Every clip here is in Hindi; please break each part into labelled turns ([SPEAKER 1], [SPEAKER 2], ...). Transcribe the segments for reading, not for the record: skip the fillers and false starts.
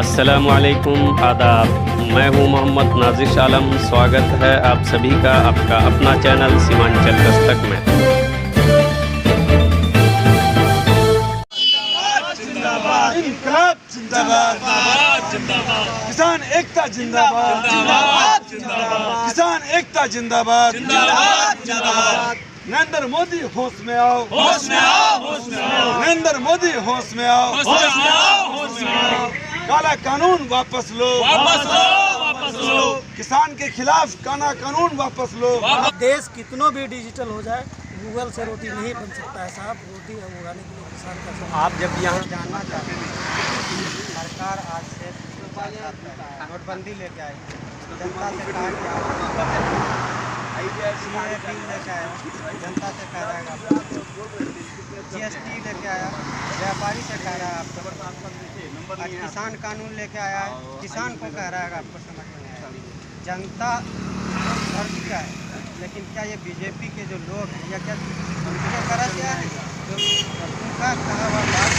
[SPEAKER 1] अस्सलामुअलैकुम, आदाब। मैं हूं मोहम्मद नाज़िश आलम। स्वागत है आप सभी का आपका अपना चैनल सीमांचल दस्तक में।
[SPEAKER 2] जिंदाबाद, इनकलाब जिंदाबाद, किसान एकता जिंदाबाद, किसान एकता जिंदाबाद, नरेंद्र मोदी होश में आओ, नरेंद्र मोदी होश में आओ, काला कानून वापस लो, किसान के खिलाफ काला कानून वापस लो।
[SPEAKER 3] देश कितनों भी डिजिटल हो जाए, गूगल से रोटी नहीं बन सकता है साहब। रोटी उगाने के लिए किसान का
[SPEAKER 1] आप जब यहाँ
[SPEAKER 3] जानना चाहते हैं, सरकार आज से नोटबंदी लेके आई, जनता से कहा कि लेके आया, जनता से कह रहेगा GST लेके आया, व्यापारी से कह रहा है आपको, आज किसान कानून लेके आया है, किसान को कह रहा है आपको समझ में नहीं आया। जनता भर चुका है, लेकिन क्या ये बीजेपी के जो लोग हैं या क्या उनके करा क्या है जो उनका कहा हुआ बात।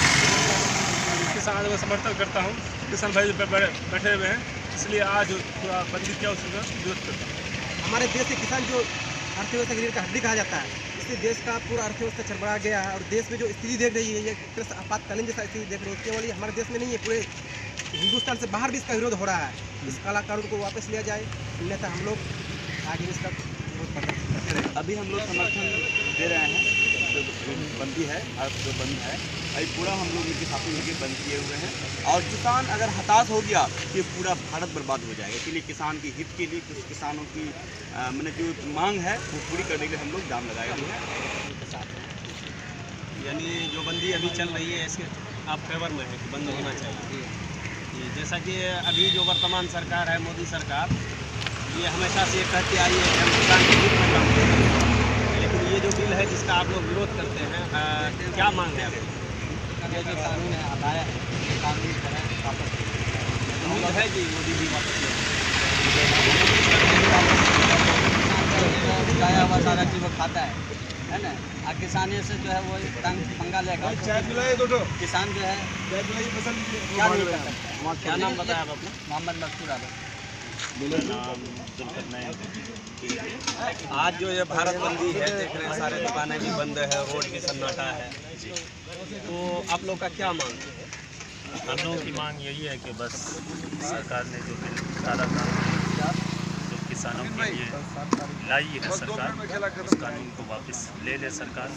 [SPEAKER 4] किसान को समर्थन करता हूँ। किसान भाई बैठे हुए हैं, इसलिए आज पूरा बंदी किया उसका विरोध करता हूँ।
[SPEAKER 3] हमारे देश के किसान जो अर्थव्यवस्था की रीढ़ का हड्डी कहा जाता है, इससे देश का पूरा अर्थव्यवस्था चरमरा गया है। और देश में जो स्थिति देख रही है, ये आपातकालीन जैसा स्थिति देख रही है, केवल ये हमारे देश में नहीं है, पूरे हिंदुस्तान से बाहर भी इसका विरोध हो रहा है। इस काला कानून को वापस लिया जाए, अन्यथा हम लोग आगे इसका विरोध करते हैं।
[SPEAKER 5] अभी हम लोग समर्थन दे रहे हैं। जो बंदी है, जो बंद है, अभी पूरा हम लोग इनके साथ मिलकर बंद किए हुए हैं। और किसान अगर हताश हो गया तो ये पूरा भारत बर्बाद हो जाएगा। इसलिए किसान के हित के लिए कुछ किसानों की मैंने जो मांग है वो पूरी करने के लिए हम लोग जाम लगाए हुए हैं।
[SPEAKER 6] यानी जो बंदी अभी चल रही है, इसके आप फेवर में है कि बंद होना चाहिए। जैसा कि अभी जो वर्तमान सरकार है, मोदी सरकार, ये हमेशा से कहती आई है कि हम किसान के हित में काम करें। लेकिन ये जो बिल है जिसका आप लोग विरोध करते हैं, क्या मांग है आपको?
[SPEAKER 3] ये जो कानून है हटाया है, ये कानून जो है वापस
[SPEAKER 6] उम्मीद है कि मोदी जी वापस
[SPEAKER 3] उगाया हुआ सारा चीज़ वो खाता है ना। और किसानी से जो है वो तंग पंगा लेगा, किसान जो है क्या नहीं कर सकता।
[SPEAKER 6] क्या नाम बताया आप अपना?
[SPEAKER 3] मोहम्मद मकसूद आलम।
[SPEAKER 6] आज जो ये भारत बंदी है, देख रहे हैं सारे दुकानें भी बंद है, रोड भी सन्नाटा है, तो आप लोग का क्या मांग है?
[SPEAKER 7] हम लोगों की मांग यही है कि बस सरकार ने जो बिल काला कानून जो किसानों के लिए लाई है सरकार, उस कानून को वापस ले ले सरकार।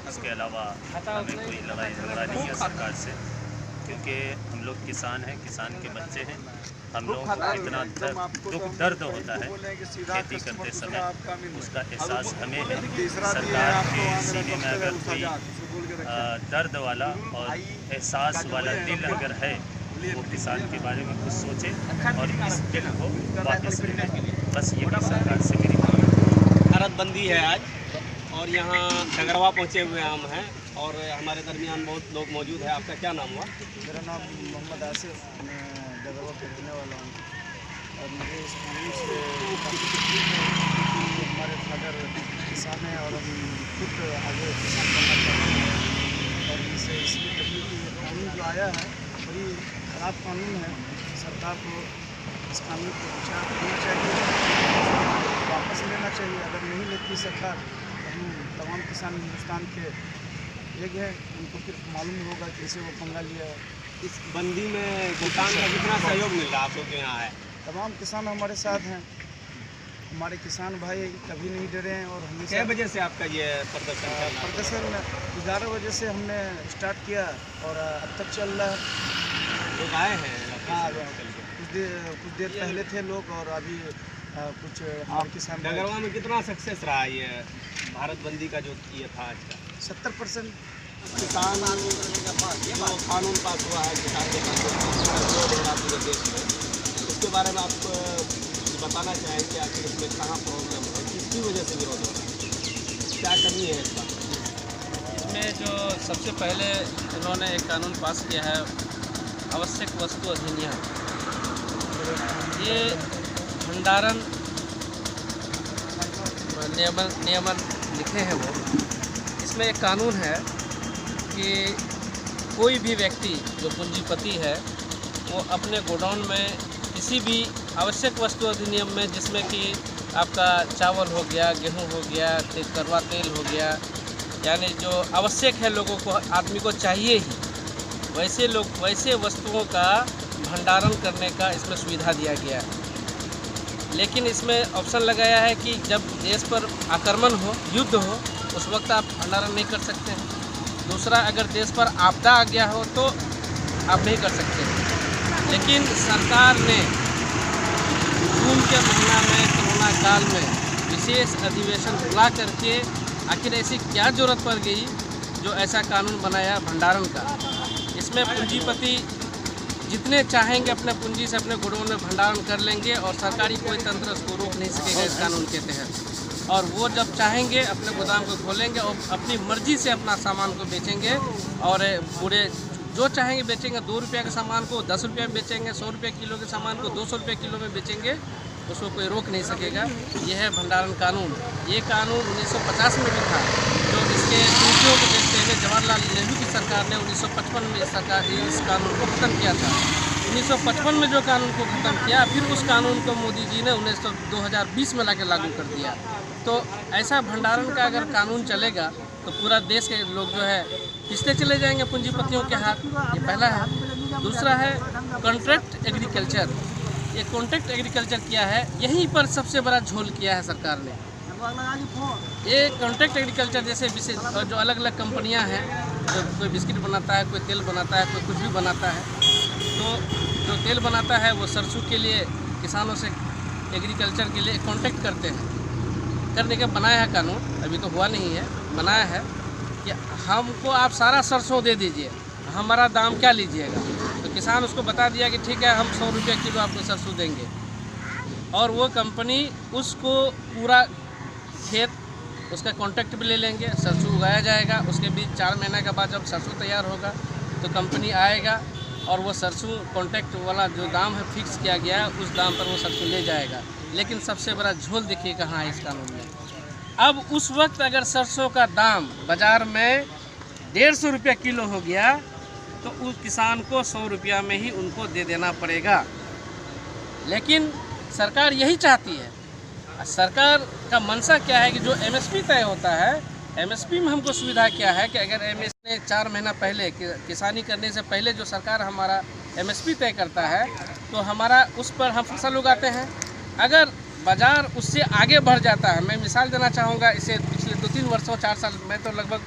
[SPEAKER 7] इसके अलावा हमें कोई लड़ाई झगड़ा नहीं है सरकार से, क्योंकि हम लोग किसान हैं, किसान के बच्चे हैं। हम लोग को इतना दुख दर्द होता है खेती करते समय, उसका एहसास हमें है। सरकार के सीने में अगर कोई दर्द वाला और एहसास वाला दिल अगर है, वो किसान के बारे में कुछ सोचे और इस बिल को वापस ले। बस ये भी सरकार से मेरी मांग है।
[SPEAKER 6] भारत बंदी है आज, और यहाँ डगरवा पहुँचे हुए हम हैं, और हमारे दरमियान बहुत लोग मौजूद हैं। आपका क्या नाम हुआ?
[SPEAKER 3] मेरा नाम मोहम्मद आसिफ, मैं डगरवा के रहने वाला हूँ। और मुझे इस कानून से हमारे फादर किसान हैं और हम खुद आगे किसान बनना चाहते हैं। और इनसे इसलिए कभी कि कानून जो आया है बड़ी ख़राब कानून है। सरकार को इस कानून को विचार करना चाहिए, वापस लेना चाहिए। अगर नहीं लेती सरकार तो हम तमाम किसान हिंदुस्तान के एक है, उनको फिर मालूम होगा कैसे वो पंगा लिया है।
[SPEAKER 6] इस बंदी में किसान का कितना सहयोग मिल रहा है आप लोग के यहाँ है?
[SPEAKER 3] तमाम किसान हमारे साथ हैं, हमारे किसान भाई कभी नहीं डरे हैं। और हमेशा
[SPEAKER 6] 6 बजे से आपका ये प्रदर्शन चल रहा है?
[SPEAKER 3] प्रदर्शन 11 बजे से हमने स्टार्ट किया और अब तक चल रहा है।
[SPEAKER 6] लोग आए हैं?
[SPEAKER 3] हाँ, कुछ देर पहले थे लोग, और अभी कुछ हमारे किसान
[SPEAKER 6] डगरवा में कितना सक्सेस रहा ये भारत बंदी का जो ये था आज का?
[SPEAKER 3] 70%।
[SPEAKER 6] किसान जो कानून पास हुआ है, किसान के कानून पूरे देश में, उसके बारे में आप बताना चाहेंगे आखिर इसमें कहाँ प्रॉब्लम है, किसकी वजह से विरोध हो रहा है, क्या कमी है इसका?
[SPEAKER 8] इसमें जो सबसे पहले उन्होंने एक कानून पास किया है, आवश्यक वस्तु अधिनियम। ये भंडारण नियमन लिखे हैं वो। इसमें एक कानून है कि कोई भी व्यक्ति जो पूंजीपति है वो अपने गोडाउन में किसी भी आवश्यक वस्तु अधिनियम में, जिसमें कि आपका चावल हो गया, गेहूं हो गया, कड़वा तेल हो गया, यानी जो आवश्यक है लोगों को, आदमी को चाहिए ही, वैसे वस्तुओं का भंडारण करने का इसमें सुविधा दिया गया है। लेकिन इसमें ऑप्शन लगाया है कि जब देश पर आक्रमण हो, युद्ध हो, उस वक्त आप भंडारण नहीं कर सकते हैं। दूसरा, अगर देश पर आपदा आ गया हो तो आप नहीं कर सकते हैं। लेकिन सरकार ने जून के महीना में कोरोना काल में विशेष अधिवेशन बुला करके आखिर ऐसी क्या ज़रूरत पड़ गई जो ऐसा कानून बनाया भंडारण का। इसमें पूंजीपति जितने चाहेंगे अपने पूंजी से अपने गोडाउन में भंडारण कर लेंगे और सरकारी कोई तंत्र उसको रोक नहीं सकेगा इस कानून के तहत। और वो जब चाहेंगे अपने गोदाम को खोलेंगे और अपनी मर्जी से अपना सामान को बेचेंगे और पूरे जो चाहेंगे बेचेंगे। 2 रुपये के सामान को 10 रुपये में बेचेंगे, 100 रुपये किलो के सामान को 200 रुपये किलो में बेचेंगे, उसको कोई रोक नहीं सकेगा। ये है भंडारण कानून। ये कानून 1950 में भी था, जो इसके त्रुटियों को देखते हुए जवाहरलाल नेहरू की सरकार ने 1955 में इस कानून को ख़त्म किया था। 1955 में जो कानून को ख़त्म किया, फिर उस कानून को मोदी जी ने 2020 में लाके लागू कर दिया। तो ऐसा भंडारण का अगर कानून चलेगा तो पूरा देश के लोग जो है पिछले चले जाएंगे पूंजीपतियों के हाथ। ये पहला है। दूसरा है कॉन्ट्रैक्ट एग्रीकल्चर। ये कॉन्ट्रैक्ट एग्रीकल्चर किया है, यहीं पर सबसे बड़ा झोल किया है सरकार ने। ये कॉन्ट्रैक्ट एग्रीकल्चर जैसे विशेष जो अलग अलग कंपनियां हैं, जो कोई बिस्किट बनाता है, कोई तेल बनाता है, कोई कुछ भी बनाता है, तो जो तेल बनाता है वो सरसों के लिए किसानों से एग्रीकल्चर के लिए कॉन्ट्रैक्ट करते हैं। करने का बनाया है कानून, अभी तो हुआ नहीं है, बनाया है कि हमको आप सारा सरसों दे दीजिए, हमारा दाम क्या लीजिएगा। तो किसान उसको बता दिया कि ठीक है, हम 100 रुपये किलो आपको सरसों देंगे। और वो कंपनी उसको पूरा खेत उसका कॉन्ट्रैक्ट भी ले लेंगे, सरसों उगाया जाएगा। उसके बीच 4 महीने के बाद जब सरसों तैयार होगा तो कंपनी आएगा और वो सरसों कॉन्ट्रैक्ट वाला जो दाम है फिक्स किया गया है, उस दाम पर वो सरसों ले जाएगा। लेकिन सबसे बड़ा झोल देखिए कहाँ है इस कानून में। अब उस वक्त अगर सरसों का दाम बाज़ार में 150 रुपये किलो हो गया तो उस किसान को 100 रुपया में ही उनको दे देना पड़ेगा। लेकिन सरकार यही चाहती है। सरकार का मंशा क्या है कि जो एमएसपी तय होता है, एमएसपी में हमको सुविधा क्या है कि अगर एमएसपी ने 4 महीना पहले किसानी करने से पहले जो सरकार हमारा एमएसपी तय करता है तो हमारा उस पर हम फसल उगाते हैं। अगर बाज़ार उससे आगे बढ़ जाता है, मैं मिसाल देना चाहूँगा, इसे पिछले 2-3 वर्षों 4 साल, मैं तो लगभग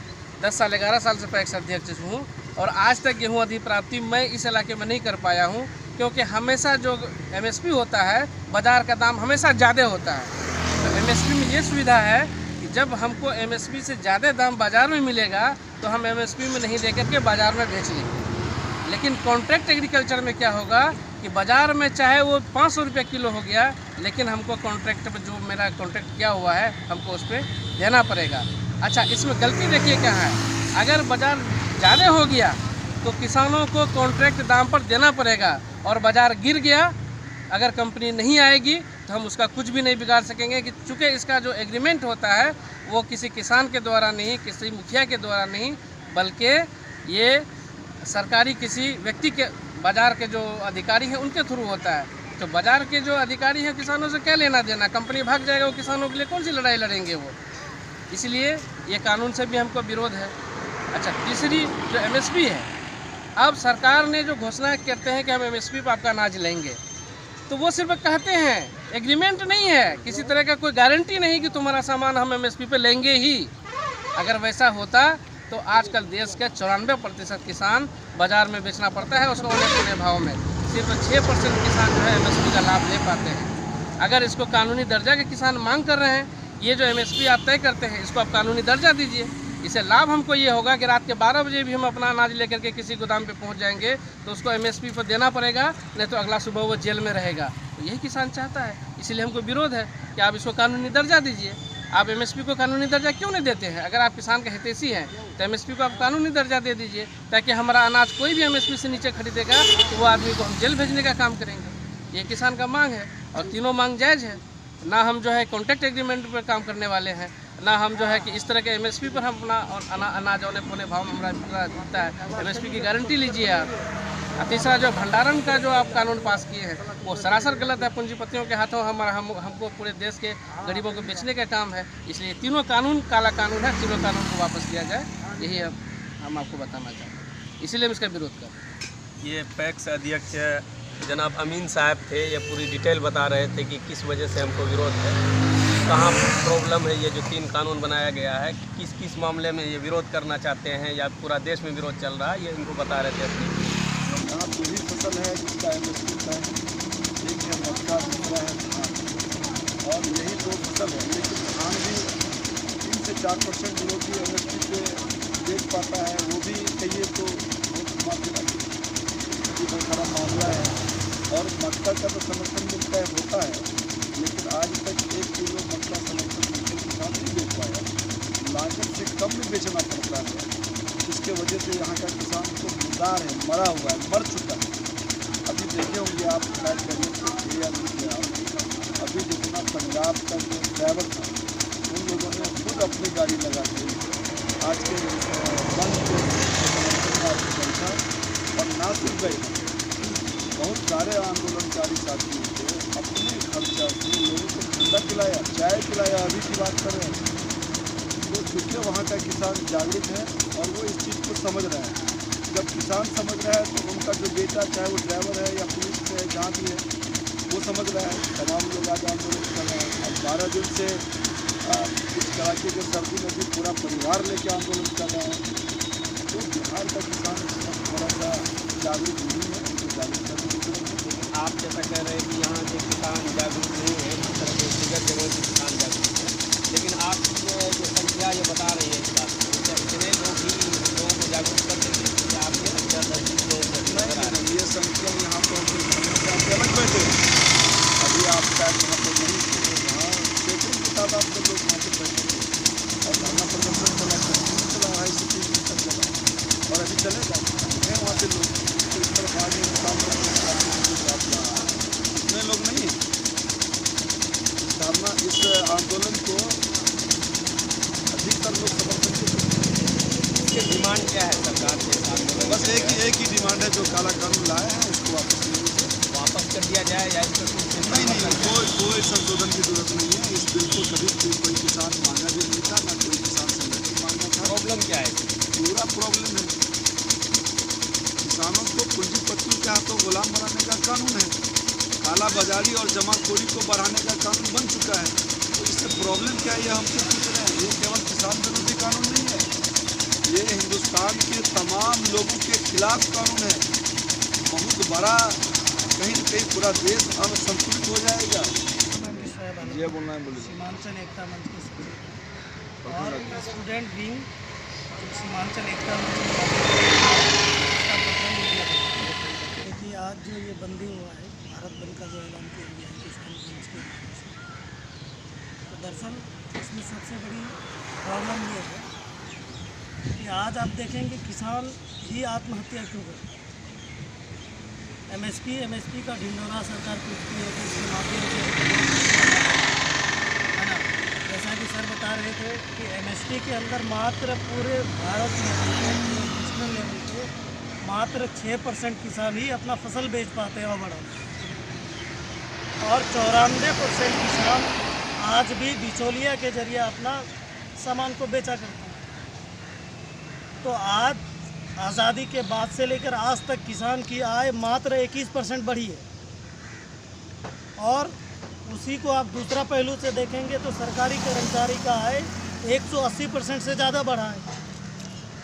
[SPEAKER 8] 10 साल 11 साल से पैक्स अध्यक्ष हूँ और आज तक गेहूँ अधिप्राप्ति मैं इस इलाके में नहीं कर पाया हूँ, क्योंकि हमेशा जो एमएसपी होता है बाज़ार का दाम हमेशा ज़्यादा होता है। तो एमएसपी में ये सुविधा है कि जब हमको एमएसपी से ज़्यादा दाम बाज़ार में मिलेगा तो हम एमएसपी में नहीं देकर के बाज़ार में बेच लेंगे। लेकिन कॉन्ट्रैक्ट एग्रीकल्चर में क्या होगा कि बाज़ार में चाहे वो 500 रुपये किलो हो गया, लेकिन हमको कॉन्ट्रैक्ट पर जो मेरा कॉन्ट्रैक्ट किया हुआ है हमको उस पर देना पड़ेगा। अच्छा, इसमें गलती देखिए क्या है, अगर बाज़ार ज़्यादा हो गया तो किसानों को कॉन्ट्रैक्ट दाम पर देना पड़ेगा और बाज़ार गिर गया, अगर कंपनी नहीं आएगी तो हम उसका कुछ भी नहीं बिगाड़ सकेंगे। कि चूँकि इसका जो एग्रीमेंट होता है वो किसी किसान के द्वारा नहीं, किसी मुखिया के द्वारा नहीं, बल्कि ये सरकारी किसी व्यक्ति के, बाज़ार के जो अधिकारी हैं उनके थ्रू होता है। तो बाज़ार के जो अधिकारी हैं किसानों से क्या लेना देना, कंपनी भाग जाएगा, वो किसानों के लिए कौन सी लड़ाई लड़ेंगे वो। इसलिए ये कानून से भी हमको विरोध है। अच्छा, तीसरी जो एमएसपी है, अब सरकार ने जो घोषणा करते हैं कि हम एमएसपी पर आपका अनाज लेंगे, तो वो सिर्फ कहते हैं, एग्रीमेंट नहीं है, किसी तरह का कोई गारंटी नहीं कि तुम्हारा सामान हम एमएसपी पे लेंगे ही। अगर वैसा होता तो आजकल देश के 94% किसान बाज़ार में बेचना पड़ता है उसको औने भाव में, सिर्फ 6% किसान जो है एमएसपी का लाभ ले पाते हैं। अगर इसको कानूनी दर्जा के किसान मांग कर रहे हैं, ये जो एमएसपी आप तय करते हैं इसको आप कानूनी दर्जा दीजिए। इससे लाभ हमको ये होगा कि रात के 12 बजे भी हम अपना अनाज लेकर के किसी गोदाम पे पहुंच जाएंगे तो उसको एमएसपी पर देना पड़ेगा, नहीं तो अगला सुबह वो जेल में रहेगा। तो यही किसान चाहता है, इसीलिए हमको विरोध है कि आप इसको कानूनी दर्जा दीजिए। आप एमएसपी को कानूनी दर्जा क्यों नहीं देते हैं? अगर आप किसान के हितैषी हैं तो एमएसपी को आप कानूनी दर्जा दे दीजिए, ताकि हमारा अनाज कोई भी एमएसपी से नीचे खरीदेगा तो वो आदमी को हम जेल भेजने का काम करेंगे। ये किसान का मांग है और तीनों मांग जायज़ है। ना हम जो है कॉन्ट्रैक्ट एग्रीमेंट पर काम करने वाले हैं, ना हम जो है कि इस तरह के एमएसपी पर हम अपना अनाज औने पौने भाव में हमारा मिलता है। एमएसपी की गारंटी लीजिए आप। और तीसरा जो भंडारण का जो आप कानून पास किए हैं वो सरासर गलत है। पूंजीपतियों के हाथों हमको पूरे देश के गरीबों को बेचने का काम है। इसलिए तीनों कानून काला कानून है, तीनों कानून को वापस लिया जाए, यही हम आपको बताना चाहते हैं। इसीलिए हम इसका विरोध कर रहे हैं।
[SPEAKER 6] ये पैक्स अध्यक्ष जनाब अमीन साहब थे, ये पूरी डिटेल बता रहे थे कि किस वजह से हमको विरोध है, कहाँ प्रॉब्लम है। ये जो 3 कानून बनाया गया है, किस किस मामले में ये विरोध करना चाहते हैं या पूरा देश में विरोध चल रहा है, ये इनको बता रहे थे।
[SPEAKER 3] यहाँ 2 ही फसल है जिसका MSP है, एक है मक्का, दूसरा है धान, और यही 2 फसल है। लेकिन धान भी 3 से 4% जो भी MSP पे बेच पाता है, वो भी कहिए तो बहुत बड़ा मामला है। और मक्का का तो समर्थन मिलता है, होता है, लेकिन आज तक 1 किलो मक्का समर्थन मिलकर किसान नहीं बेच पाया। लागत से कम में बेचना पड़ता है, जिसके वजह से यहाँ का किसान तो गुजार है, मरा हुआ है, मर चुका है। अभी देखे होंगे आप फ्लाइट करिए अभी जितना पंजाब का जो ड्राइवर था, उन लोगों ने खुद अपनी गाड़ी लगा के आज के बंद के बैठा और ना सिर्फ बैठा, बहुत सारे आंदोलनकारी साथी थे, अपने खर्चा से लोगों को ठंडा पिलाया, चाय पिलाया। अभी की बात कर रहे हैं तो चूँकि वहाँ का किसान जागरूक है और वो इस चीज़ को समझ रहा है। जब किसान समझ रहा है तो उनका जो बेटा, चाहे वो ड्राइवर है या पुलिस है, जहाँ भी है, वो समझ रहा है। तमाम लोग आज आंदोलन कर रहे हैं। अब 12 दिन से इस कड़ाके के सर्दी में भी पूरा परिवार लेके आंदोलन कर रहे हैं। तो बिहार का किसान थोड़ा सा जागरूक नहीं है, उनको जागरूक करने की जरूरत है।
[SPEAKER 6] लेकिन आप जैसा कह रहे हैं कि यहाँ के किसान जागरूक नहीं है, इस तरह के दिग्गज जगहों के किसान जागरूक है, लेकिन आप जो संख्या ये बता रही है इस बात में, इतने लोग ही लोगों को जागरूक कर देंगे कि आपके अंदर नज़र आ रही है।
[SPEAKER 3] ये संख्या यहाँ पर अलग बैठे अभी आप शायद यहाँ पर नहीं थे, वहाँ सैकड़ों की तादाद में लोग वहाँ पर बैठे और धरना प्रदर्शन चला है, इसी चीज़ में सब चला और अभी चलेगा। है वहाँ से लोग तो इस तरफ आगे काम करने इतने लोग नहीं हैं। धरना इस आंदोलन को अधिकतर लोग समर्थन
[SPEAKER 6] इसके डिमांड क्या है सरकार के साथ?
[SPEAKER 3] बस एक ही डिमांड है, जो काला कानून लाए हैं उसको
[SPEAKER 6] वापस कर दिया जाए या इस पर
[SPEAKER 3] नहीं, कोई संशोधन की जरूरत नहीं है। इस बिल को कभी कोई किसान मांगा भी नहीं था, ना कोई किसान संगठन मांगा था।
[SPEAKER 6] प्रॉब्लम क्या है?
[SPEAKER 3] पूरा प्रॉब्लम है, किसानों को पूंजीपतियों के हाथों गुलाम बनाने का कानून है, काला बाजारी और जमाखोरी को बढ़ाने का कानून बन चुका है। तो इससे प्रॉब्लम क्या है, ये हमसे पूछ रहे हैं। ये केवल किसान विरोधी कानून नहीं है, ये हिंदुस्तान के तमाम लोगों के खिलाफ कानून है। बहुत बड़ा, कहीं न कहीं पूरा देश अब संतुलित हो जाएगा। ये बोलना है, बोलिए।
[SPEAKER 9] सीमांचल एकता मंच के सचिव और स्टूडेंट विंग सीमांचल एकता मंच का देखिए, आज जो ये बंदी हुआ है, भारत बंद का जो ऐलान किया गया है किसान मंच के, तो दरअसल इसमें सबसे बड़ी प्रॉब्लम ये है कि आज आप देखेंगे किसान ही आत्महत्या क्यों करते हैं। MSP का ढिंढोरा सरकार पूछती है कि इसके माध्यम से, है ना, जैसा कि सर बता रहे थे कि MSP के अंदर मात्र पूरे भारत में नेशनल लेवल पे मात्र 6% किसान ही अपना फसल बेच पाते हैं और बढ़ा, और 94% किसान आज भी बिचौलिया के जरिए अपना सामान को बेचा करते हैं। तो आज आज़ादी के बाद से लेकर आज तक किसान की आय मात्र 21% बढ़ी है, और उसी को आप दूसरा पहलू से देखेंगे तो सरकारी कर्मचारी का आय 180% से ज़्यादा बढ़ा है।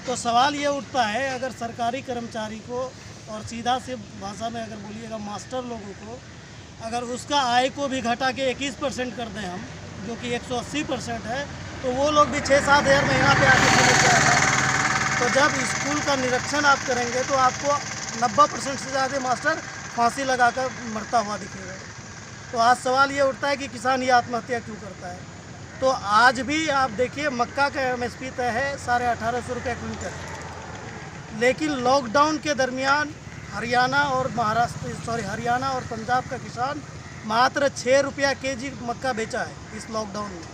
[SPEAKER 9] तो सवाल ये उठता है, अगर सरकारी कर्मचारी को और सीधा से भाषा में अगर बोलिएगा मास्टर लोगों को, अगर उसका आय को भी घटा के 21% कर दें हम, जो कि 180% है, तो वो लोग भी 6-7 हज़ार महीना पे आके समझ जाएगा। तो जब स्कूल का निरीक्षण आप करेंगे तो आपको 90% से ज़्यादा मास्टर फांसी लगाकर मरता हुआ दिखेगा। तो आज सवाल ये उठता है कि किसान ये आत्महत्या क्यों करता है। तो आज भी आप देखिए, मक्का का MSP तय है 1850 रुपये क्विंटल, लेकिन लॉकडाउन के दरमियान हरियाणा और पंजाब का किसान मात्र 6 रुपया kg मक्का बेचा है इस लॉकडाउन में,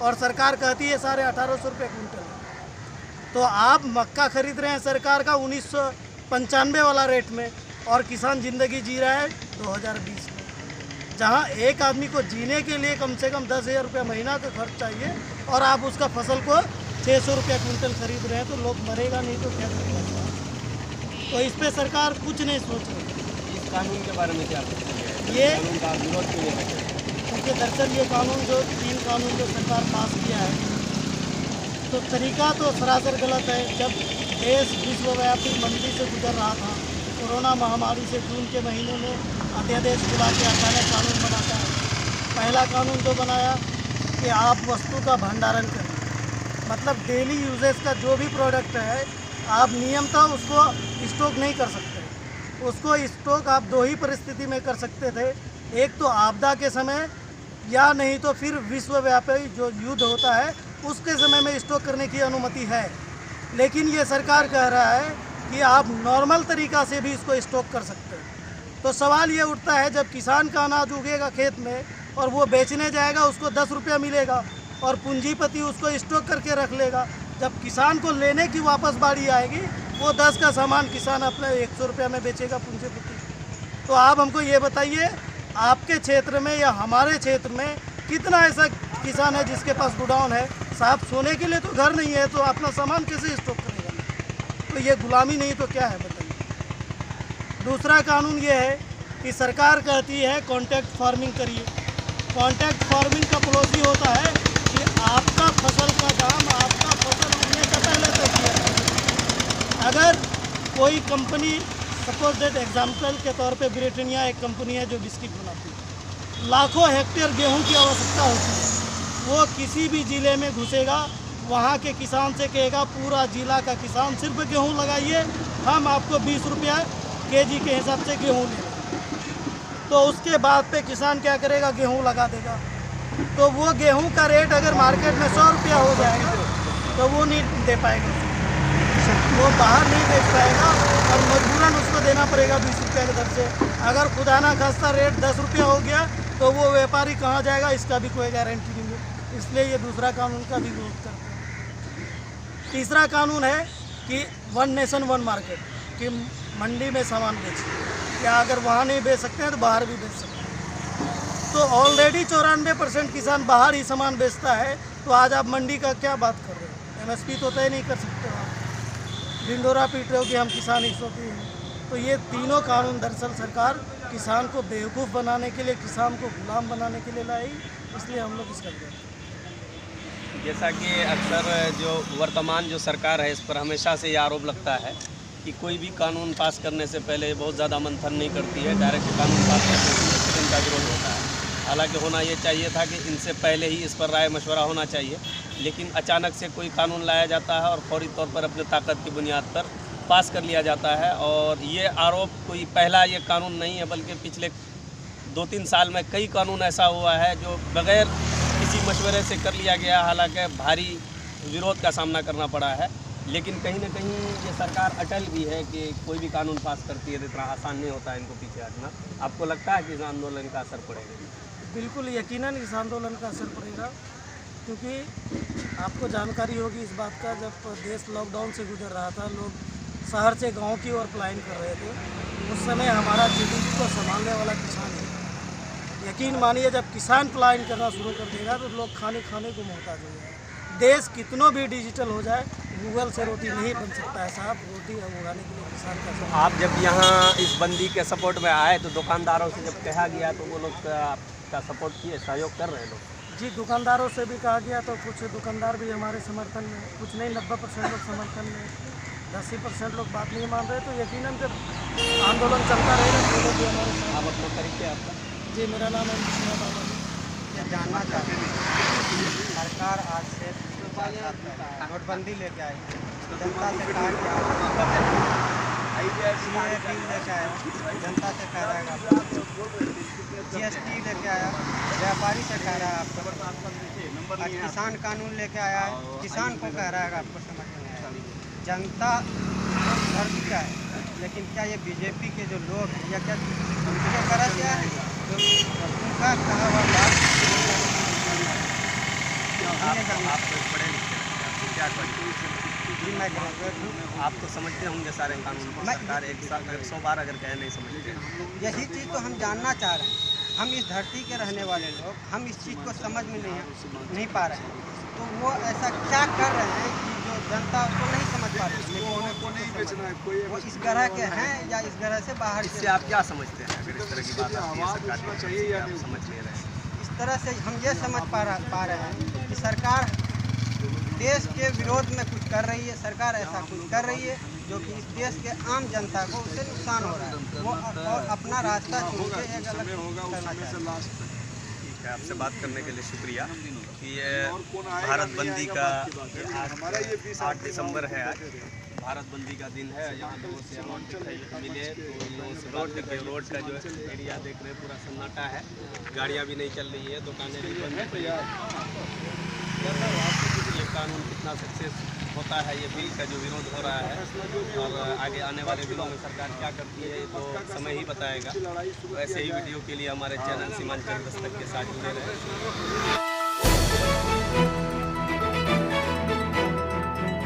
[SPEAKER 9] और सरकार कहती है 1850 रुपये क्विंटल। तो आप मक्का खरीद रहे हैं सरकार का 1995 वाला रेट में, और किसान ज़िंदगी जी रहा है 2020 में, जहाँ एक आदमी को जीने के लिए कम से कम 10,000 रुपये महीना का खर्च चाहिए और आप उसका फसल को 600 रुपये क्विंटल खरीद रहे हैं, तो लोग मरेगा नहीं तो क्या करेगा? तो इस पे सरकार कुछ नहीं सोच रही।
[SPEAKER 6] इस कानून के बारे में क्या
[SPEAKER 9] ये
[SPEAKER 6] कानून का विरोध क्यों नहीं करते?
[SPEAKER 9] क्योंकि दरअसल ये कानून जो 3 कानून जो सरकार पास किया है, तो तरीका तो सरासर गलत है। जब देश विश्वव्यापी मंदी से गुजर रहा था, कोरोना महामारी से जून के महीने में अध्यादेश बुला के अचानक कानून बनाता है। पहला कानून जो बनाया कि आप वस्तु का भंडारण करें, मतलब डेली यूजेस का जो भी प्रोडक्ट है आप नियमतः उसको स्टॉक नहीं कर सकते। उसको स्टॉक आप 2 ही परिस्थिति में कर सकते थे, एक तो आपदा के समय या नहीं तो फिर विश्वव्यापी जो युद्ध होता है उसके समय में स्टॉक करने की अनुमति है। लेकिन ये सरकार कह रहा है कि आप नॉर्मल तरीक़ा से भी इसको स्टॉक कर सकते हैं। तो सवाल ये उठता है, जब किसान का अनाज उगेगा खेत में और वो बेचने जाएगा उसको 10 रुपया मिलेगा और पूंजीपति उसको स्टॉक करके रख लेगा, जब किसान को लेने की वापस बारी आएगी वो 10 का सामान किसान अपने 100 रुपया में बेचेगा पूंजीपति। तो आप हमको ये बताइए, आपके क्षेत्र में या हमारे क्षेत्र में कितना ऐसा किसान है जिसके पास गोडाउन है? साहब सोने के लिए तो घर नहीं है, तो अपना सामान कैसे स्टॉक करेगा? तो ये गुलामी नहीं तो क्या है बताइए। दूसरा कानून ये है कि सरकार कहती है कॉन्ट्रैक्ट फार्मिंग करिए। कॉन्ट्रैक्ट फार्मिंग का पॉलिसी होता है कि आपका फसल का दाम आपका फसल उगने से पहले तय किया जाए। अगर कोई कंपनी, सपोज दैट एग्जाम्पल के तौर पे ब्रिटानिया एक कंपनी है जो बिस्किट बनाती है, लाखों हेक्टेयर गेहूं की आवश्यकता होती है, वो किसी भी ज़िले में घुसेगा, वहाँ के किसान से कहेगा पूरा जिला का किसान सिर्फ गेहूं लगाइए, हम आपको 20 रुपया केजी के हिसाब से गेहूं लेंगे। तो उसके बाद पे किसान क्या करेगा? गेहूं लगा देगा। तो वो गेहूं का रेट अगर मार्केट में 100 रुपया हो जाएगा तो वो नहीं दे पाएगा, वो बाहर नहीं बेच पाएगा और मजबूरन उसको देना पड़ेगा 20 रुपये की दर से। अगर खुदा ना खास्ता रेट 10 रुपया हो गया तो वो व्यापारी कहाँ जाएगा, इसका भी कोई गारंटी नहीं है। इसलिए ये दूसरा कानून का भी विरोध करते हैं। तीसरा कानून है कि 1 नेशन 1 मार्केट, कि मंडी में सामान बेचें, या अगर वहाँ नहीं बेच सकते हैं तो बाहर भी बेच सकते हैं। तो ऑलरेडी 94% किसान बाहर ही सामान बेचता है, तो आज आप मंडी का क्या बात कर रहे हो? MSP तो तय नहीं कर सकते हो आप, ढिंडोरा पीट रहे हो कि हम किसान हिस्सों की हैं। तो ये तीनों कानून दरअसल सरकार किसान को बेवकूफ़ बनाने के लिए, किसान को गुलाम बनाने के लिए लाई, इसलिए हम लोग इसका विरोध करते हैं।
[SPEAKER 6] जैसा कि अक्सर जो वर्तमान जो सरकार है इस पर हमेशा से ये आरोप लगता है कि कोई भी कानून पास करने से पहले बहुत ज़्यादा मंथन नहीं करती है, डायरेक्ट कानून पास करने से इनका विरोध होता है। हालांकि होना ये चाहिए था कि इनसे पहले ही इस पर राय मशवरा होना चाहिए, लेकिन अचानक से कोई कानून लाया जाता है और फौरी तौर पर अपने ताकत की बुनियाद पर पास कर लिया जाता है। और ये आरोप कोई पहला ये कानून नहीं है, बल्कि पिछले 2-3 साल में कई कानून ऐसा हुआ है जो बग़ैर किसी मशवरे से कर लिया गया, हालांकि भारी विरोध का सामना करना पड़ा है। लेकिन कहीं ना कहीं ये सरकार अटल भी है कि कोई भी कानून पास करती है तो इतना आसान नहीं होता है इनको पीछे हटना। आपको लगता है कि इस आंदोलन का असर पड़ेगा?
[SPEAKER 9] बिल्कुल यकीनन इस आंदोलन का असर पड़ेगा, क्योंकि आपको जानकारी होगी इस बात का, जब देश लॉकडाउन से गुजर रहा था, लोग शहर से गांव की ओर पलायन कर रहे थे, उस समय हमारा GDP को संभालने वाला किसान है। यकीन मानिए जब किसान पलायन करना शुरू कर देगा तो लोग खाने को मोहताज हो जाएगा। देश कितनों भी डिजिटल हो जाए, गूगल से रोटी नहीं बन सकता है साहब, रोटी उगाने के लिए किसान का।
[SPEAKER 6] आप जब यहाँ इस बंदी के सपोर्ट में आए तो दुकानदारों से जब कहा गया तो वो लोग आपका सपोर्ट किए, सहयोग कर रहे हैं लोग?
[SPEAKER 9] जी, दुकानदारों से भी कहा गया तो कुछ दुकानदार भी हमारे समर्थन में, कुछ नहीं 90% लोग समर्थन में, 80% लोग बात नहीं मान रहे। तो यकीनन जब आंदोलन चलता रहेगा तो लोग भी हमारे साथ।
[SPEAKER 6] आप अपना तरीके आपका?
[SPEAKER 9] जी, मेरा नाम है मुश्ताक बाबा।
[SPEAKER 3] ये जानना चाहते हैं, सरकार आज से नोटबंदी लेके आई, जनता से कहा कि बिल लेके आया, जनता से कह रहा है GST लेके आया, व्यापारी से कह रहा है आपको, आज किसान कानून लेके आया है, किसान को कह रहा है आपको समझ में आया। जनता घर दिया है, लेकिन क्या ये बीजेपी के जो लोग हैं या क्या उनके करा क्या है, जो उनका कहा हुआ बात
[SPEAKER 7] आप पढ़े लिखे क्या
[SPEAKER 6] जी मैं ग्रेजुएट हूँ। आप तो समझते होंगे सारे कानून को, सरकार एक साथ 100 बार अगर कहे नहीं समझते।
[SPEAKER 10] यही चीज़ तो हम जानना चाह रहे हैं। हम इस धरती के रहने वाले लोग, हम इस चीज़ को समझ में नहीं पा रहे हैं। तो वो ऐसा क्या कर रहे हैं कि जो जनता उसको नहीं समझ पा रही है।
[SPEAKER 2] को नहीं बेचना है, कोई
[SPEAKER 10] वो इस ग्रह के हैं या इस ग्रह से बाहर
[SPEAKER 6] इससे आप क्या समझते हैं अगर इस तरह की बात आती है सरकार की,
[SPEAKER 2] चाहिए या
[SPEAKER 6] आप
[SPEAKER 2] नहीं?
[SPEAKER 6] समझ ले रहे हैं?
[SPEAKER 10] इस तरह से हम ये समझ पा रहे हैं कि सरकार देश के विरोध में कुछ कर रही है। सरकार ऐसा कुछ कर रही है जो कि इस देश के आम जनता को उससे नुकसान हो रहा है। वो और अपना रास्ता चुन के एक अलग करना चाहते हैं।
[SPEAKER 6] ठीक है, आपसे बात करने के लिए शुक्रिया। कि ये भारत बंदी का 8 दिसंबर है आज, भारत बंदी का दिन है। यहाँ लोगों से अमाउंट मिले तो लोगों से रोड का जो एरिया देख रहे हैं पूरा सन्नाटा है, गाड़ियाँ भी नहीं चल रही है, दुकानें भी बंद है। ये कानून कितना सक्सेस होता है, ये बिल का जो विरोध हो रहा है और आगे आने वाले दिनों में सरकार क्या करती है ये तो समय ही बताएगा। तो ऐसे ही वीडियो के लिए हमारे चैनल सीमांचल दस्तक के साथ जुड़े रहें।